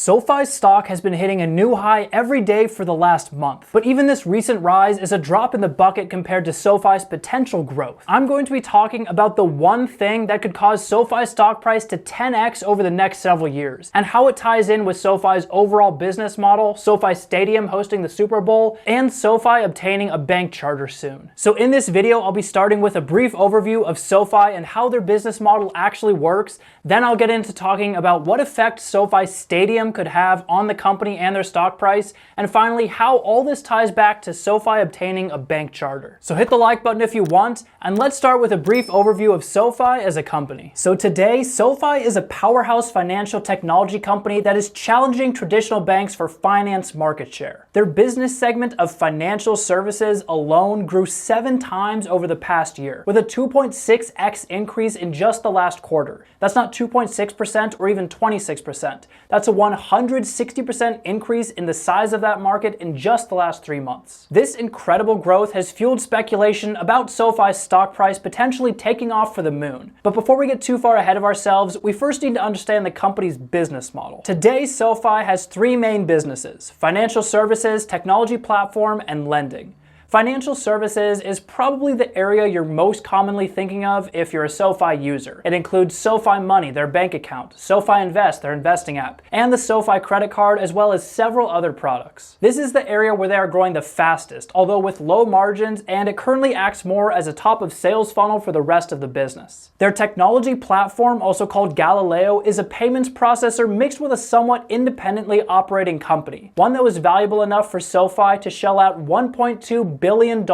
SoFi's stock has been hitting a new high every day for the last month, but even this recent rise is a drop in the bucket compared to SoFi's potential growth. I'm going to be talking about the one thing that could cause SoFi's stock price to 10x over the next several years, and how it ties in with SoFi's overall business model, SoFi Stadium hosting the Super Bowl, and SoFi obtaining a bank charter soon. So in this video, I'll be starting with a brief overview of SoFi and how their business model actually works. Then I'll get into talking about what effect SoFi Stadium could have on the company and their stock price, and finally how all this ties back to SoFi obtaining a bank charter. So hit the like button if you want, and let's start with a brief overview of SoFi as a company. So today, SoFi is a powerhouse financial technology company that is challenging traditional banks for finance market share. Their business segment of financial services alone grew 7 times over the past year, with a 2.6x increase in just the last quarter. That's not 2.6% or even 26%. That's a 160% increase in the size of that market in just the last 3 months. This incredible growth has fueled speculation about SoFi's stock price potentially taking off for the moon. But before we get too far ahead of ourselves, we first need to understand the company's business model. Today, SoFi has 3 main businesses: financial services, technology platform, and lending. Financial services is probably the area you're most commonly thinking of if you're a SoFi user. It includes SoFi Money, their bank account, SoFi Invest, their investing app, and the SoFi credit card, as well as several other products. This is the area where they are growing the fastest, although with low margins, and it currently acts more as a top of sales funnel for the rest of the business. Their technology platform, also called Galileo, is a payments processor mixed with a somewhat independently operating company, one that was valuable enough for SoFi to shell out $1.2 billion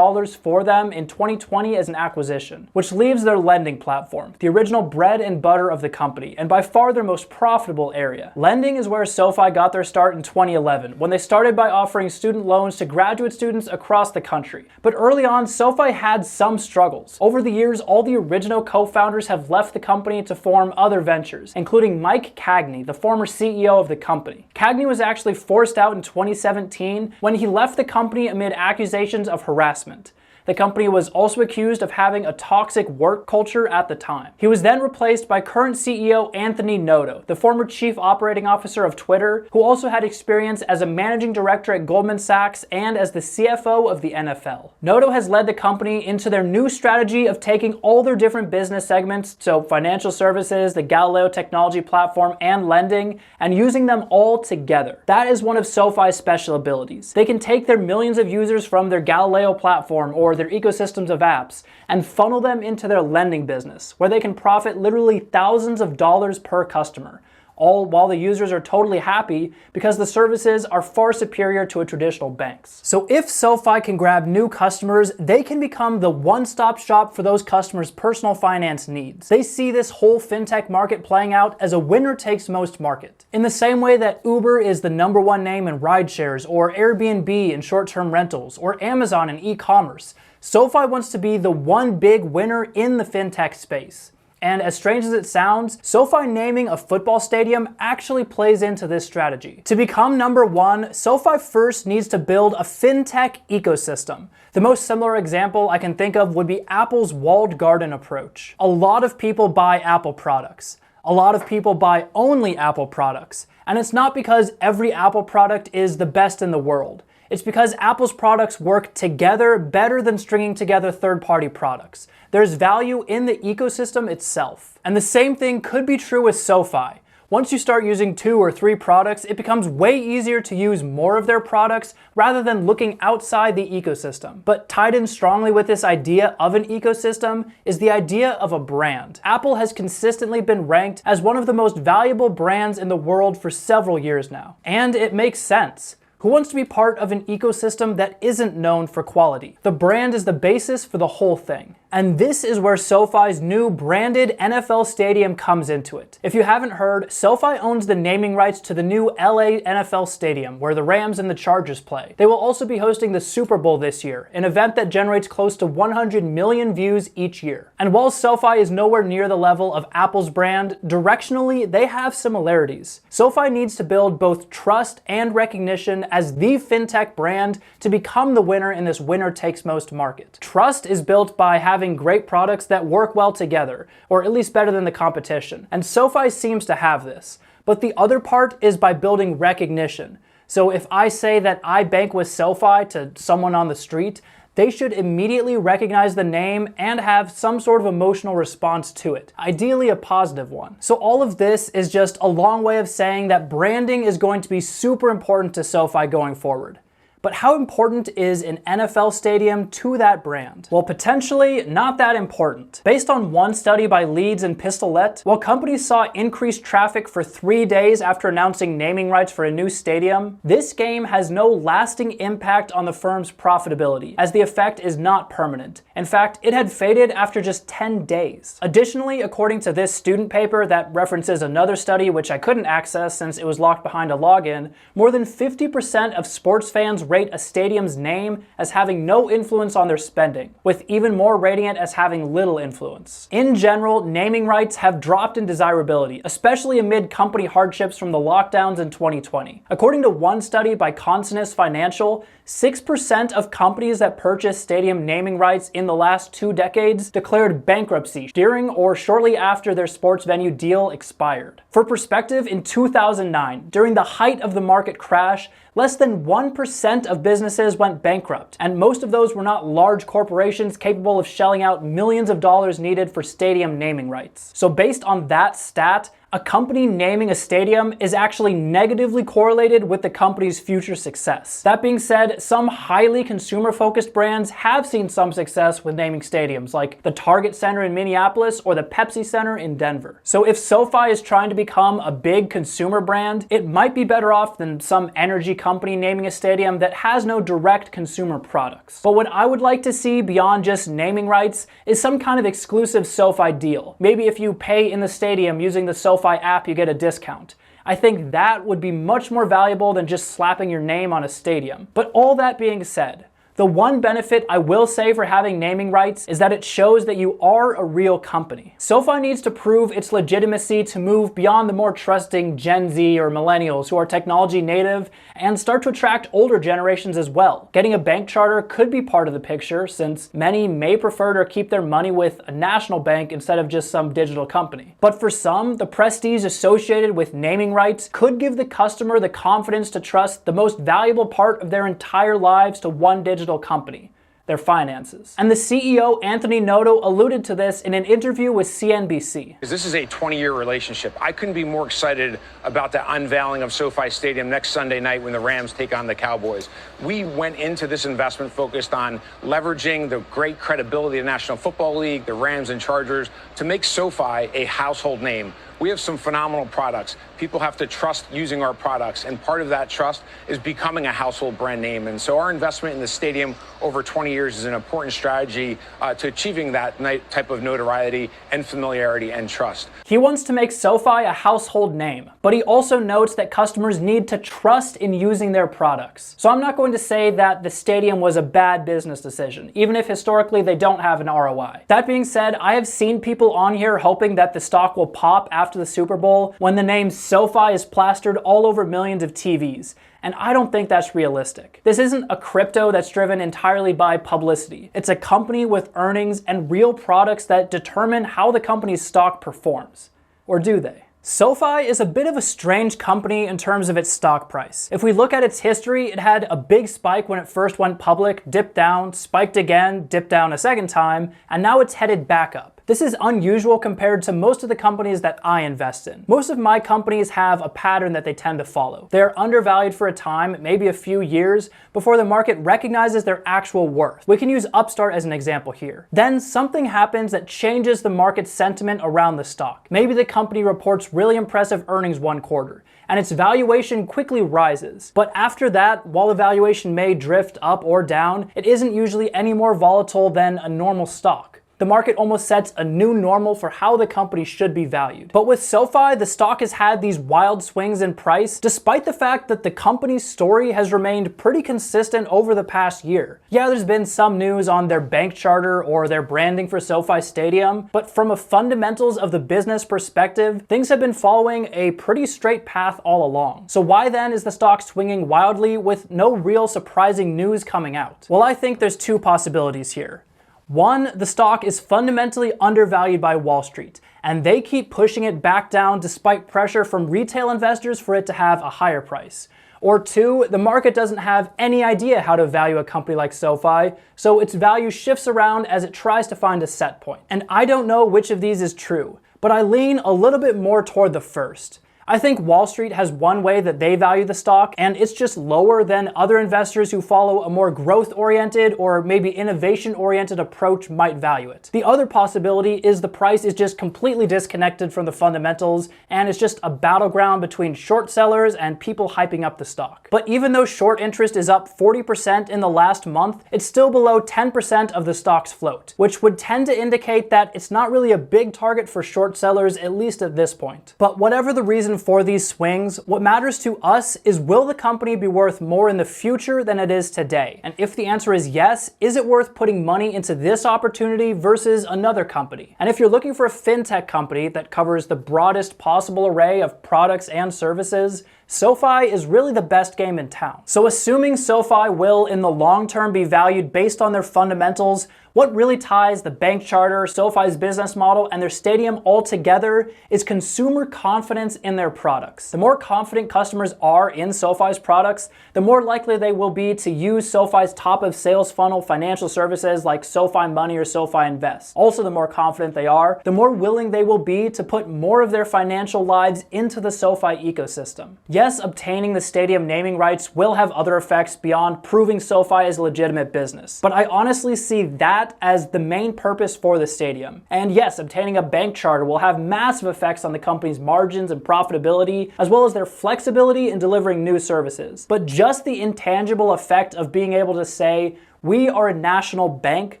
for them in 2020 as an acquisition, which leaves their lending platform, the original bread and butter of the company, and by far their most profitable area. Lending is where SoFi got their start in 2011, when they started by offering student loans to graduate students across the country. But early on, SoFi had some struggles. Over the years, all the original co-founders have left the company to form other ventures, including Mike Cagney, the former CEO of the company. Cagney was actually forced out in 2017 when he left the company amid accusations of harassment. The company was also accused of having a toxic work culture at the time. He was then replaced by current CEO Anthony Noto, the former chief operating officer of Twitter, who also had experience as a managing director at Goldman Sachs and as the CFO of the NFL. Noto has led the company into their new strategy of taking all their different business segments, so financial services, the Galileo Technology Platform, and lending, and using them all together. That is one of SoFi's special abilities. They can take their millions of users from their Galileo platform or their ecosystems of apps and funnel them into their lending business, where they can profit literally thousands of dollars per customer, all while the users are totally happy because the services are far superior to a traditional bank's. So if SoFi can grab new customers, they can become the one-stop shop for those customers' personal finance needs. They see this whole fintech market playing out as a winner-takes-most market. In the same way that Uber is the #1 name in rideshares, or Airbnb in short-term rentals, or Amazon in e-commerce, SoFi wants to be the one big winner in the fintech space. And as strange as it sounds, SoFi naming a football stadium actually plays into this strategy. To become #1, SoFi first needs to build a fintech ecosystem. The most similar example I can think of would be Apple's walled garden approach. A lot of people buy Apple products. A lot of people buy only Apple products. And it's not because every Apple product is the best in the world. It's because Apple's products work together better than stringing together third-party products. There's value in the ecosystem itself. And the same thing could be true with SoFi. Once you start using 2 or 3 products, it becomes way easier to use more of their products rather than looking outside the ecosystem. But tied in strongly with this idea of an ecosystem is the idea of a brand. Apple has consistently been ranked as one of the most valuable brands in the world for several years now. And it makes sense. Who wants to be part of an ecosystem that isn't known for quality? The brand is the basis for the whole thing. And this is where SoFi's new branded NFL stadium comes into it. If you haven't heard, SoFi owns the naming rights to the new LA NFL stadium, where the Rams and the Chargers play. They will also be hosting the Super Bowl this year, an event that generates close to 100 million views each year. And while SoFi is nowhere near the level of Apple's brand, directionally, they have similarities. SoFi needs to build both trust and recognition as the fintech brand to become the winner in this winner-takes-most market. Trust is built by having great products that work well together, or at least better than the competition. And SoFi seems to have this. But the other part is by building recognition. So if I say that I bank with SoFi to someone on the street, they should immediately recognize the name and have some sort of emotional response to it, ideally a positive one. So all of this is just a long way of saying that branding is going to be super important to SoFi going forward. But how important is an NFL stadium to that brand? Well, potentially not that important. Based on one study by Leeds and Pistolet, while companies saw increased traffic for 3 days after announcing naming rights for a new stadium, this game has no lasting impact on the firm's profitability, as the effect is not permanent. In fact, it had faded after just 10 days. Additionally, according to this student paper that references another study which I couldn't access since it was locked behind a login, more than 50% of sports fans rate a stadium's name as having no influence on their spending, with even more rating it as having little influence. In general, naming rights have dropped in desirability, especially amid company hardships from the lockdowns in 2020. According to one study by Consonus Financial, 6% of companies that purchased stadium naming rights in the last 2 decades declared bankruptcy during or shortly after their sports venue deal expired. For perspective, in 2009, during the height of the market crash, less than 1% of businesses went bankrupt, and most of those were not large corporations capable of shelling out millions of dollars needed for stadium naming rights. So based on that stat, a company naming a stadium is actually negatively correlated with the company's future success. That being said, some highly consumer-focused brands have seen some success with naming stadiums, like the Target Center in Minneapolis or the Pepsi Center in Denver. So if SoFi is trying to become a big consumer brand, it might be better off than some energy company naming a stadium that has no direct consumer products. But what I would like to see beyond just naming rights is some kind of exclusive SoFi deal. Maybe if you pay in the stadium using the SoFi app, you get a discount. I think that would be much more valuable than just slapping your name on a stadium. But all that being said, the one benefit I will say for having naming rights is that it shows that you are a real company. SoFi needs to prove its legitimacy to move beyond the more trusting Gen Z or millennials who are technology native and start to attract older generations as well. Getting a bank charter could be part of the picture, since many may prefer to keep their money with a national bank instead of just some digital company. But for some, the prestige associated with naming rights could give the customer the confidence to trust the most valuable part of their entire lives to one digital company, their finances. And the CEO, Anthony Noto, alluded to this in an interview with CNBC. This is a 20-year relationship. I couldn't be more excited about the unveiling of SoFi Stadium next Sunday night when the Rams take on the Cowboys. We went into this investment focused on leveraging the great credibility of the National Football League, the Rams and Chargers, to make SoFi a household name. We have some phenomenal products. People have to trust using our products, and part of that trust is becoming a household brand name. And so our investment in the stadium over 20 years is an important strategy to achieving that type of notoriety and familiarity and trust. He wants to make SoFi a household name, but he also notes that customers need to trust in using their products. So I'm not going to say that the stadium was a bad business decision, even if historically they don't have an ROI. That being said, I have seen people on here hoping that the stock will pop after the Super Bowl when the name SoFi is plastered all over millions of TVs. And I don't think that's realistic. This isn't a crypto that's driven entirely by publicity. It's a company with earnings and real products that determine how the company's stock performs. Or do they? SoFi is a bit of a strange company in terms of its stock price. If we look at its history, it had a big spike when it first went public, dipped down, spiked again, dipped down a second time, and now it's headed back up. This is unusual compared to most of the companies that I invest in. Most of my companies have a pattern that they tend to follow. They're undervalued for a time, maybe a few years, before the market recognizes their actual worth. We can use Upstart as an example here. Then something happens that changes the market sentiment around the stock. Maybe the company reports really impressive earnings one quarter, and its valuation quickly rises. But after that, while the valuation may drift up or down, it isn't usually any more volatile than a normal stock. The market almost sets a new normal for how the company should be valued. But with SoFi, the stock has had these wild swings in price, despite the fact that the company's story has remained pretty consistent over the past year. Yeah, there's been some news on their bank charter or their branding for SoFi Stadium, but from a fundamentals of the business perspective, things have been following a pretty straight path all along. So why then is the stock swinging wildly with no real surprising news coming out? Well, I think there's two possibilities here. One, the stock is fundamentally undervalued by Wall Street, and they keep pushing it back down despite pressure from retail investors for it to have a higher price. Or 2, the market doesn't have any idea how to value a company like SoFi, so its value shifts around as it tries to find a set point. And I don't know which of these is true, but I lean a little bit more toward the first. I think Wall Street has one way that they value the stock, and it's just lower than other investors who follow a more growth-oriented or maybe innovation-oriented approach might value it. The other possibility is the price is just completely disconnected from the fundamentals, and it's just a battleground between short sellers and people hyping up the stock. But even though short interest is up 40% in the last month, it's still below 10% of the stock's float, which would tend to indicate that it's not really a big target for short sellers, at least at this point. But whatever the reason for these swings, what matters to us is, will the company be worth more in the future than it is today? And if the answer is yes, is it worth putting money into this opportunity versus another company? And if you're looking for a fintech company that covers the broadest possible array of products and services, SoFi is really the best game in town. So assuming SoFi will in the long term be valued based on their fundamentals, what really ties the bank charter, SoFi's business model, and their stadium all together is consumer confidence in their products. The more confident customers are in SoFi's products, the more likely they will be to use SoFi's top of sales funnel financial services like SoFi Money or SoFi Invest. Also, the more confident they are, the more willing they will be to put more of their financial lives into the SoFi ecosystem. Yes, obtaining the stadium naming rights will have other effects beyond proving SoFi is a legitimate business, but I honestly see that as the main purpose for the stadium. And yes, obtaining a bank charter will have massive effects on the company's margins and profitability, as well as their flexibility in delivering new services. But just the intangible effect of being able to say, we are a national bank,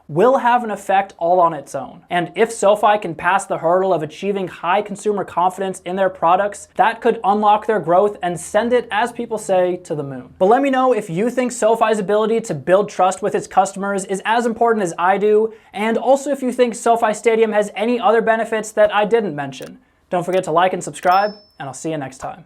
will have an effect all on its own. And if SoFi can pass the hurdle of achieving high consumer confidence in their products, that could unlock their growth and send it, as people say, to the moon. But let me know if you think SoFi's ability to build trust with its customers is as important as I do, and also if you think SoFi Stadium has any other benefits that I didn't mention. Don't forget to like and subscribe, and I'll see you next time.